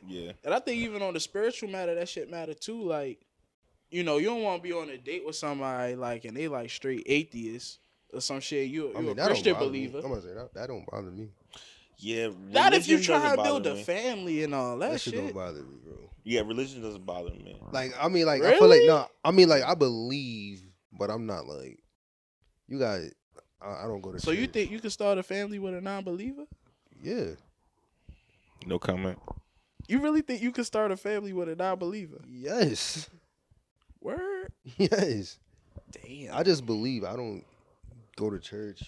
Yeah. And I think even on the spiritual matter, that shit matter too. Like, you know, you don't want to be on a date with somebody like, and they like straight atheists or some shit. You a that don't Christian bother me. believer. I'm gonna say that don't bother me. Yeah, Not if you religion try doesn't to build bother a me. family and all that That shit don't shit. bother me, bro. Yeah, religion doesn't bother me. Like, I mean, like, I feel like, Really? no, I mean, like, I believe, but I'm not like, you guys, I don't go to So church. you think you can start a family with a non-believer? Yeah. No comment. You really think you can start a family with a non-believer? Yes. Word? Yes. Damn. I just believe. I don't go to church.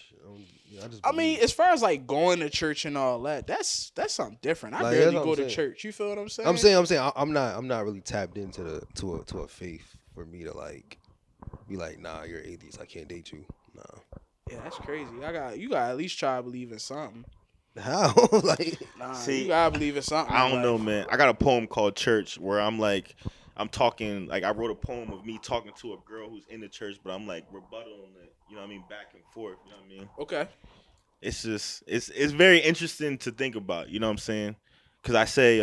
I just I believe. mean, as far as like going to church and all that, that's something different. I Like, barely that's what go I'm to saying. church. You feel what I'm saying? I'm saying, I'm not really tapped into to a faith for me to like be like, nah, you're atheist. I can't date you. Nah. Yeah, that's crazy. You got to at least try to believe in something. How? Like, Nah, See, you gotta believe in something. I in don't know, life. man. I got a poem called Church where I'm talking, like I wrote a poem of me talking to a girl who's in the church, but I'm like rebuttaling it, you know what I mean, back and forth, you know what I mean? Okay. It's just, it's very interesting to think about, you know what I'm saying? Because I say,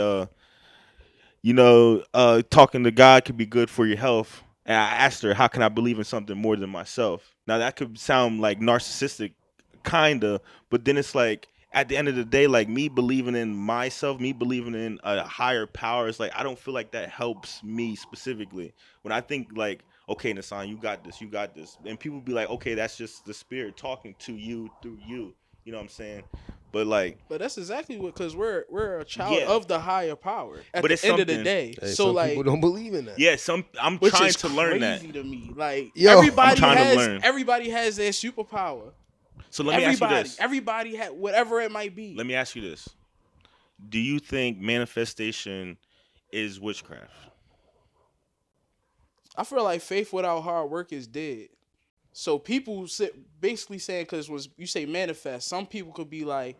talking to God could be good for your health. And I asked her, how can I believe in something more than myself? Now that could sound like narcissistic, kinda, but then it's like at the end of the day, like me believing in myself, me believing in a higher power, it's like I don't feel like that helps me specifically. When I think like, okay, Nassan, you got this, and people be like, okay, that's just the spirit talking to you through you. You know what I'm saying? But like, But that's exactly what, because we're a child Yeah. of the higher power at But the it's end of the something- day. hey, So some like, people don't believe in that. yeah, I'm which trying is to learn that. crazy to me. Like Yo, I'm trying to learn. everybody has their superpower. So let me ask you this. Everybody had whatever it might be. Let me ask you this. Do you think manifestation is witchcraft? I feel like faith without hard work is dead. So people basically saying, because when you say manifest, some people could be like,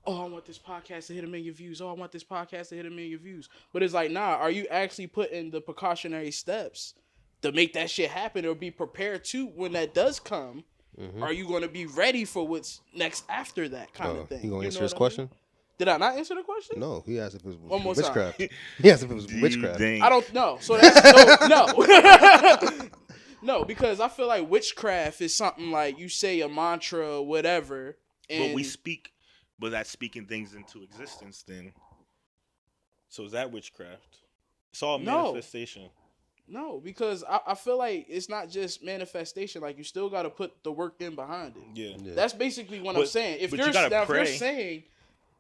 oh, I want this podcast to hit 1 million views. Oh, I want this podcast to hit 1 million views. But it's like, nah, are you actually putting the precautionary steps to make that shit happen or be prepared to when that does come? Mm-hmm. Are you going to be ready for what's next after that kind of thing? You gonna You answer know his what I question? mean? Did I not answer the question? No, he asked if it was One more time. witchcraft. He asked if it was Do you witchcraft. think- I don't know. So that's no. No, because I feel like witchcraft is something like you say a mantra or whatever. And but that's speaking things into existence then. So is that witchcraft? It's all No. manifestation. No, because I feel like it's not just manifestation. Like you still got to put the work in behind it. Yeah. Yeah. That's basically what I'm saying. If but you're you gotta now, if you're pray. saying,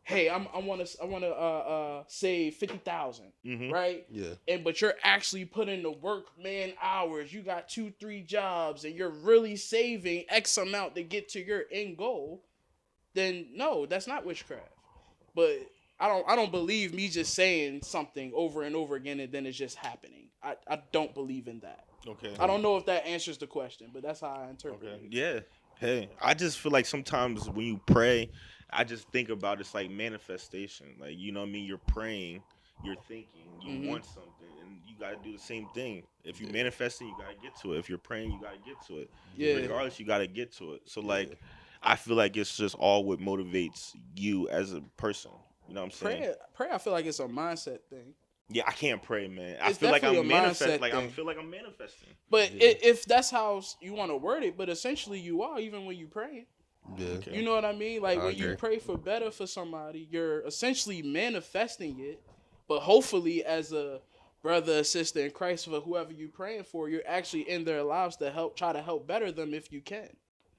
hey, I want to save 50,000, Mhm. right? Yeah. But you're actually putting the work man hours. You got 2-3 jobs, and you're really saving X amount to get to your end goal. Then no, that's not witchcraft. But I don't believe me just saying something over and over again and then it's just happening. I don't believe in that. Okay. I don't know if that answers the question, but that's how I interpret Okay. it. Yeah. Hey, I just feel like sometimes when you pray, I just think about it's like manifestation. Like, you know what I mean? You're praying, you're thinking, you want something, and you got to do the same thing. If you manifesting, you got to get to it. If you're praying, you got to get to it. Yeah. Regardless, you got to get to it. So, like, I feel like it's just all what motivates you as a person. You know what I'm saying? Prayer, I feel like it's a mindset thing. Yeah, I can't pray, man. I It's feel like I'm definitely a mindset manifesting. Like I thing. feel like I'm manifesting. But if that's how you want to word it, but essentially you are, even when you pray. Yeah. Okay. You know what I mean? Like I when you agree. pray for better for somebody, you're essentially manifesting it. But hopefully, as a brother, sister in Christ, for whoever you're praying for, you're actually in their lives to try to help better them if you can.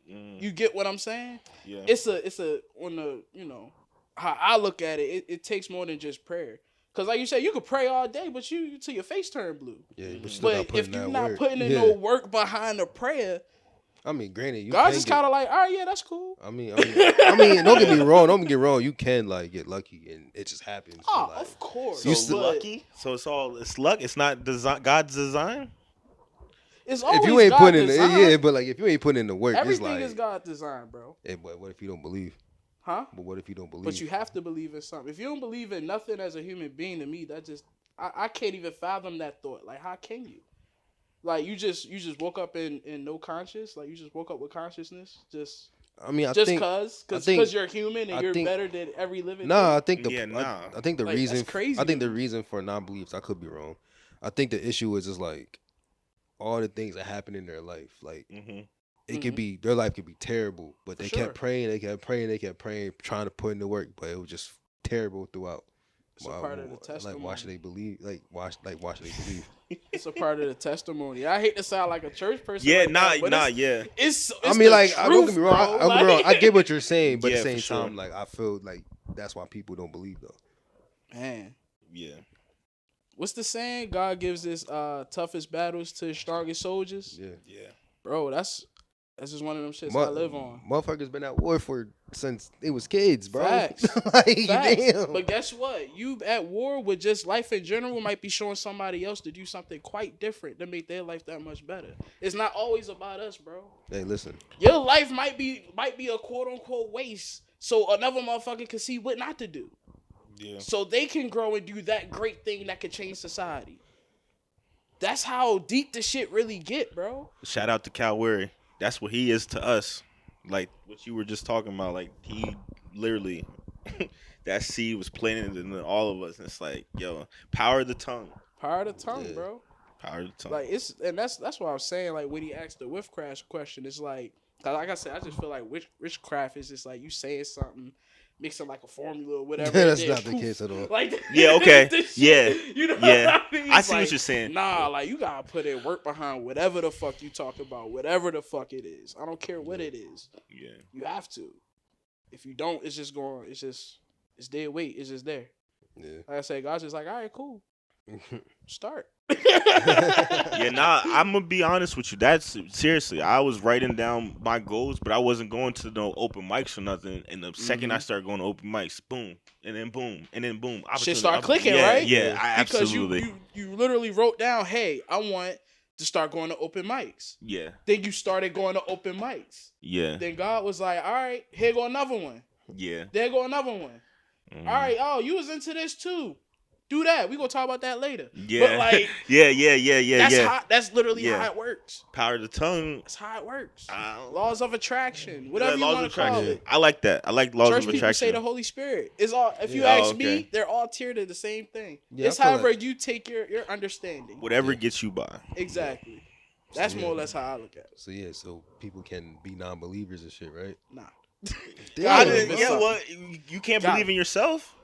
You get what I'm saying? Yeah. It's a on the, you know, how I look at it, it takes more than just prayer. Cause like you said, you could pray all day, but you till your face turn blue. Yeah, but still gotta But put if in you're that not work. putting in Yeah. no work behind the prayer, I mean, granted, you God's can just get- kind of like, all right, yeah, that's cool. I mean, don't get me wrong. Don't get me wrong. You can like get lucky, and it just happens. but, Oh, like, of course. So You still but lucky. So it's luck. It's not God's design. It's always if you ain't God putting in, design. but like if you ain't putting in the work, Everything it's like, is God's design, bro. But what if you don't believe? Huh? But what if you don't believe? But you have to believe in something. If you don't believe in nothing as a human being, to me, that just I can't even fathom that thought. Like, how can you? Like, you just woke up in no conscious. Like, you just woke up with consciousness. Just I mean, I Just think because you're human and I you're think- better than every living nah. thing? I think the Like, reason. that's crazy I think to the me. reason for non-beliefs. I could be wrong. I think the issue is just like all the things that happen in their life. Like it could be their life could be terrible, but For they sure. kept praying. They kept praying. They kept praying, trying to put in the work, but it was just terrible throughout. It's a part of the testimony. Like, why should they believe? Why should they believe? It's a part of the testimony. I hate to sound like a church person. Yeah, like that, but yeah. It's I the mean, like, truth, don't get me wrong. bro. Don't get me wrong. I get what you're saying, but Yeah, at the for same sure. time, like, I feel like that's why people don't believe though. Man, Yeah. what's the saying? God gives his toughest battles to his strongest soldiers. Yeah, Yeah. Bro, that's just one of them shits I live on. Motherfuckers been at war since they was kids, bro. Facts. Like, Facts. damn. But guess what? You at war with just life in general might be showing somebody else to do something quite different to make their life that much better. It's not always about us, bro. Hey, listen. Your life might be a quote unquote waste, so another motherfucker can see what not to do. Yeah. So they can grow and do that great thing that could change society. That's how deep the shit really get, bro. Shout out to Cal Weary. That's what he is to us. Like what you were just talking about. Like he literally, that seed was planted in all of us. And it's like, yo, power of the tongue. Power of the tongue, Yeah. bro. Power of the tongue. Like that's what I was saying. Like when he asked the witchcraft question, it's like I said, I just feel like witchcraft is just like you saying something, mixing like a formula or whatever. That's and then not the poof. case at all. Like Yeah, okay. this Yeah. shit, you know Yeah. what I mean? I It's see what like, you're saying. Nah, like you gotta put in work behind whatever the fuck you talk about, whatever the fuck it is. I don't care what it is. Yeah. You have to. If you don't, it's just going. It's dead weight. It's just there. Yeah. Like I said, God's just like, all right, cool. Start. Yeah, I'm gonna be honest with you. That's seriously. I was writing down my goals, but I wasn't going to no open mics or nothing. And the second I started going to open mics, boom, and then boom, and then boom. Shit start clicking, yeah, right? Yeah, Because absolutely. you literally wrote down, hey, I want to start going to open mics. Yeah, Then you started going to open mics. yeah, Then God was like, all right, here go another one. yeah. There go another one. Mhm. All right, oh, you was into this too. Do that. We gonna talk about that later. Yeah, But like, yeah. that's literally Yeah. how it works. Power of the tongue. That's how it works. I don't- Laws of attraction, whatever you laws want of to call attraction. it. I like that. I like laws Church of people attraction. say the Holy Spirit. It's all. If you Yeah. ask Oh, me, okay. they're all tiered to the same thing. Yeah, It's I feel however like- you take your understanding. Whatever gets you by. Exactly. That's Yeah. more or less how I look at it. So yeah, so people can be non-believers and shit, right? Nah, I Damn, didn't, what's yeah, up? what? You can't Got believe in yourself?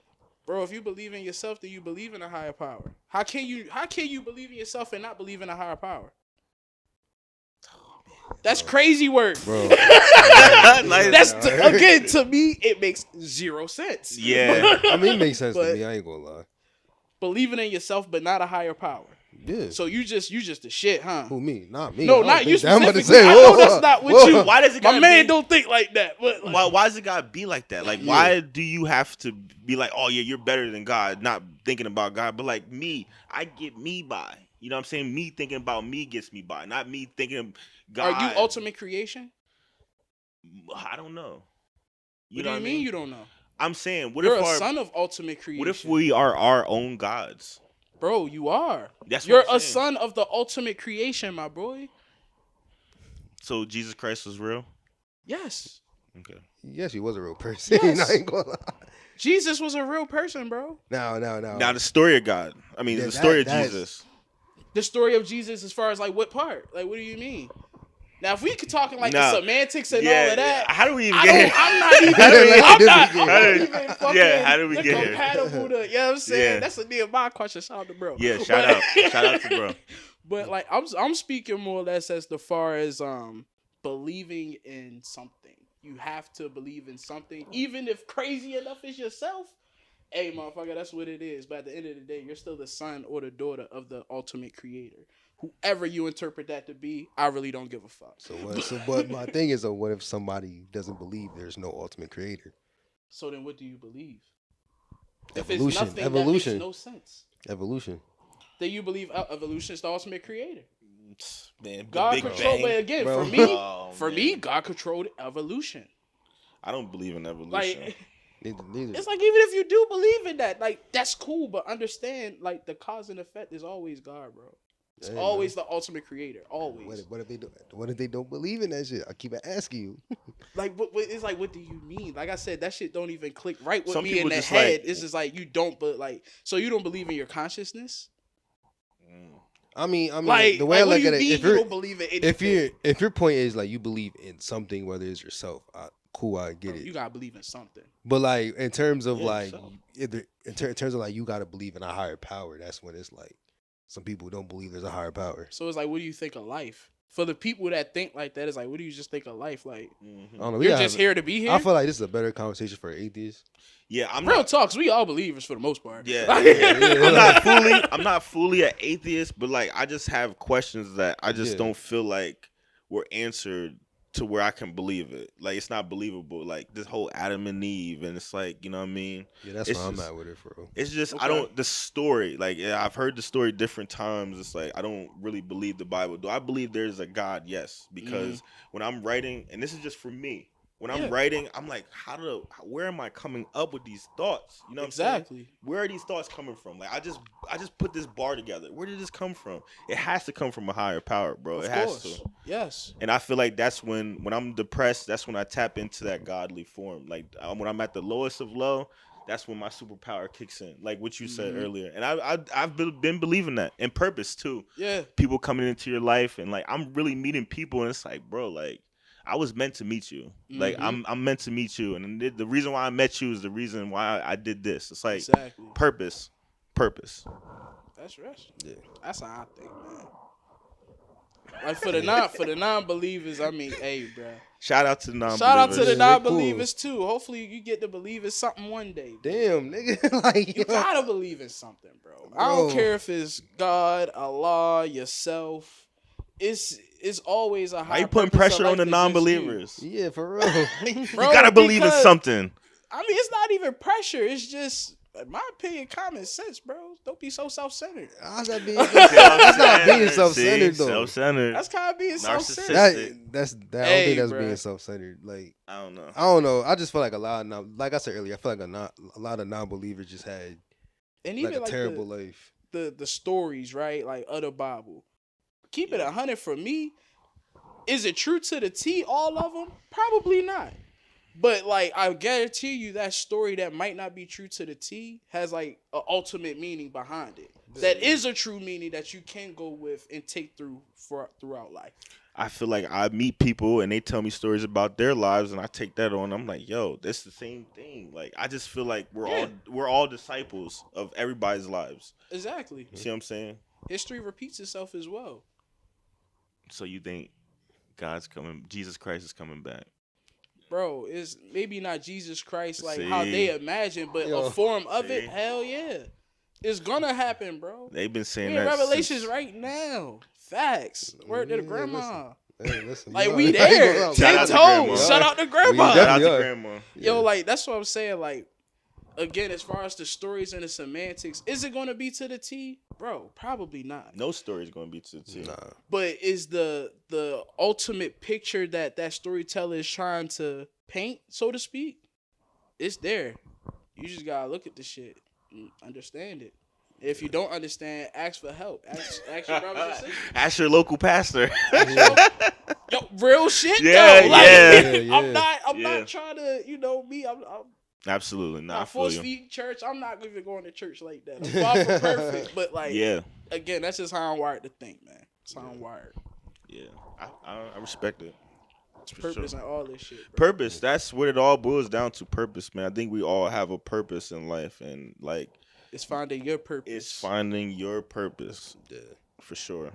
bro. If you believe in yourself, then you believe in a higher power. How can you believe in yourself and not believe in a higher power? That's crazy work. Bro. Like, That's again to me, it makes zero sense. Yeah. I mean, it makes sense But- to me. I ain't gonna lie. Believing in yourself, but not a higher power. Yeah. So you just the shit, huh? Who, me? Not me. No, I not don't you think that. I'm about to specifically. say, I know whoa, that's not what whoa. you. Why does it My gotta man be- don't think like that. But like, Why does it gotta be like that? Like, why do you have to be like, oh yeah, you're better than God, not thinking about God, but like me, I get me by. You know what I'm saying? Me thinking about me gets me by, not me thinking of God. are you ultimate creation? I don't know. What do know you what I mean you don't know? I'm saying, what You're if a our, son of ultimate creation. what if we are our own gods? Bro, you are. That's what You're I'm a saying. son of the ultimate creation, my boy. So Jesus Christ was real? Yes. Okay. Yes, he was a real person. Yes. I ain't gonna lie. Jesus was a real person, bro. No. Now the story of God. I mean, Yeah, the story of that's- Jesus. The story of Jesus, as far as like what part? Like, what do you mean? Now, if we could talk in like Nah. the semantics and Yeah, all of that, how do we even I get don't, here? I'm not even. How did we I'm get not, here? I'm not even fucking. Yeah, how did we get here? compatible to, you know what I'm saying? Yeah. That's a nearby question. Shout out to bro. Yeah, shout out to bro. But like, I'm speaking more or less as far as believing in something. You have to believe in something, even if crazy enough is yourself. Hey, motherfucker, that's what it is. But at the end of the day, you're still the son or the daughter of the ultimate creator. Whoever you interpret that to be, I really don't give a fuck. But my thing is, what if somebody doesn't believe there's no ultimate creator? So then what do you believe? Evolution. If it's nothing, Evolution. that makes no sense. Evolution. Then you believe evolution is the ultimate creator. Man, the God Big controlled, Bang. but again, Bro. for me, God controlled evolution. I don't believe in evolution. Like, Neither. it's like, even if you do believe in that, like, that's cool, but understand, like, the cause and effect is always God, bro. It's always the ultimate creator. Always. What if they don't believe in that shit? I keep asking you. Like, it's like, what do you mean? Like I said, that shit don't even click right with Some me people in the just head. like- It's just like you don't, but like, so you don't believe in your consciousness? I mean, Like, the way I what look do you at it, mean if you you're don't believe in anything? if your point is like you believe in something, whether it's yourself, cool, I get Bro, it. you gotta believe in something. But like in terms of like yourself. in terms of like you gotta believe in a higher power. That's when it's like some people don't believe there's a higher power. So it's like, what do you think of life? For the people that think like that, it's like, what do you just think of life? Like, I don't know. you're just here to be here. I feel like this is a better conversation for atheists. Yeah, I'm Real not. talks, we all believers for the most part. Yeah, Like, I'm not fully an atheist, but like I just have questions that I just Yeah. don't feel like were answered to where I can believe it. Like it's not believable. Like this whole Adam and Eve, and it's like, you know what I mean? Yeah, that's It's where I'm just- at with it, bro. It's just Okay. I don't the story. Like yeah, I've heard the story different times. It's like I don't really believe the Bible. Do I believe there's a God? Yes, because when I'm writing, and this is just for me. When I'm Yeah. writing, I'm like, where am I coming up with these thoughts? You know what I'm saying? exactly. Where are these thoughts coming from? Like I just put this bar together. Where did this come from? It has to come from a higher power, bro. Of It has course. to. Yes. And I feel like that's when I'm depressed, that's when I tap into that godly form. Like when I'm at the lowest of low, that's when my superpower kicks in. Like what you said earlier. And I've been believing that. And purpose too. Yeah. People coming into your life and like I'm really meeting people and it's like, bro, like I was meant to meet you. Like I'm meant to meet you, and the reason why I met you is the reason why I did this. It's like Exactly. purpose. That's rest. Yeah. That's how I think, man. Like for the non-believers, I mean, hey, bro. Shout out to the non-believers. Shout out to the Yeah, non-believers too. Hopefully, you get to believe in something one day. Bro. Damn, nigga. Like You gotta believe in something, bro. I don't care if it's God, Allah, yourself. It's always a high. Why you putting purpose of pressure on life the than just you. non-believers? Yeah, for real. You Bro, gotta believe in because- something. I mean, it's not even pressure. It's just, in my opinion, common sense, bro. Don't be so self-centered. How's that being? That's not being See, self-centered though. Self-centered. That's kind of being self-centered. Narcissistic. I don't Hey, think that's bruh. being self-centered. Like I don't know. I don't know. I just feel like like I said earlier, I feel like a lot of non-believers just had And like even a like terrible life. the stories, right? Like of the Bible. Keep it 100 for me. Is it true to the T, all of them? Probably not. But like I guarantee you that story that might not be true to the T has like an ultimate meaning behind it. That is a true meaning that you can go with and take throughout life. I feel like I meet people and they tell me stories about their lives and I take that on. I'm like, yo, that's the same thing. Like I just feel like we're all disciples of everybody's lives. Exactly. You see what I'm saying? History repeats itself as well. So you think Jesus Christ is coming back? Bro, it's maybe not Jesus Christ like See? how they imagine, but Yo, a form of see? it, hell yeah. It's gonna happen, bro. They've been saying We in that Revelations since- right now. Facts. Word to the Yeah, grandma. Hey, listen, Like you we know, I ain't there. gonna lie. Shout out Ten to grandma. toes. Shout out to We grandma. Shout out definitely to are. grandma. Yo, like that's what I'm saying. Like, again, as far as the stories and the semantics, is it gonna be to the T? Bro, probably not. No story's gonna be to the T. Nah. But is the ultimate picture that storyteller is trying to paint, so to speak, it's there. You just gotta look at the shit and understand it. If you don't understand, ask for help. Ask your brothers and sisters. Ask your local pastor. Yo, real shit Yeah, though. Like, yeah. I'm Yeah. not trying to, I'm Absolutely not. I not feel force you. feed church. I'm not even going to church like that. I'm far from perfect, but like, Yeah, again, that's just how I'm wired to think, man. That's how I'm wired. yeah. I respect it. For Purpose sure. and all this shit. Bro. Purpose. That's what it all boils down to. Purpose, man. I think we all have a purpose in life, and like It's finding your purpose. it's finding your purpose Yeah. for sure.